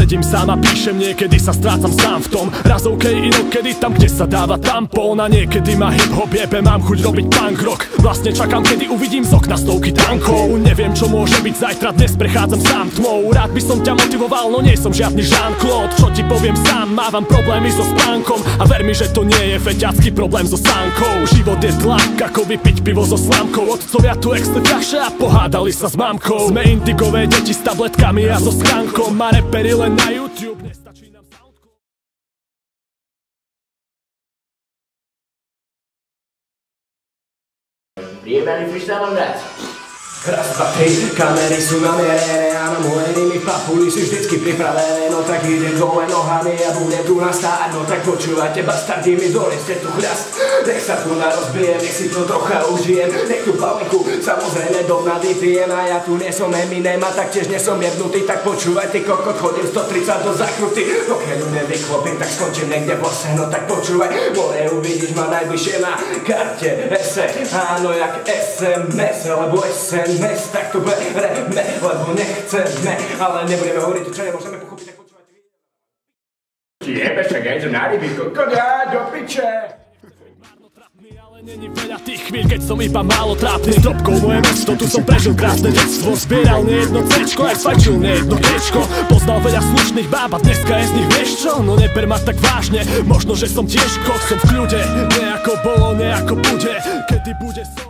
sedím sám a píšem, niekedy sa strácam sám v tom. Raz OK, inokedy tam, kde sa dáva tampón. A niekedy ma hip-hop jebe, mám chuť robiť punk rock. Vlastne čakám, kedy uvidím z okna stovky tankov. Neviem, čo môže byť zajtra, dnes prechádzam sám tmou. Rád by som ťa motivoval, no nie som žiadny Jean-Claude. Čo ti poviem sám, mávam problémy so spánkom. A ver mi, že to nie je feťacký problém so sánkou. Život je tlak, ako vypiť pivo so slámkou. Otcovia tu extra kaše a pohádali sa s mamkou. Sme indigové deti s tabletkami a so schránkom. A reperi len na YouTube, nestačí nám soundcloud. Prijemený freestyle dať. Raz, dva, tri, kamery sú namierené a na moje rimy papuli sú vždycky pripravené. No tak idem dole nohami a budem tu nastáť. No tak počúvajte bastardi, mi doneste tu chľast. Nech sa tu narozbijem, nech si to trocha užijem. Nech tú palinku samozrejme do dna vypijem. A ja tu nie som Eminem a taktiež nie som jebnutý. Tak počúvaj ty kokot, chodím 130 do zakruty. No keď ju nevyklopím, tak skončím niekde v lese. No tak počúvaj, more uvidíš ma najbližšie na karte ese. Áno, jak SMS, alebo SMS, tak to bereme, lebo nechceme. Ale nebudeme hovoriť, čo nemôžeme pochopiť, tak počúvajte. Jebe sa gejzo na ryby, kokodia, do piče. Ale není veľa tých chvíľ, keď som iba málo trápny. S drobkou moje mesto, tu som prežil krásne detstvo. Zbieral nejedno cečko, aj sfajčil nejedno kečko. Poznal veľa slušných báb a dneska je z nich vieš čo? No neber ma tak vážne, možno že som tiež kok. Som v kľude, nejako bolo, nejako bude. Kedy bude som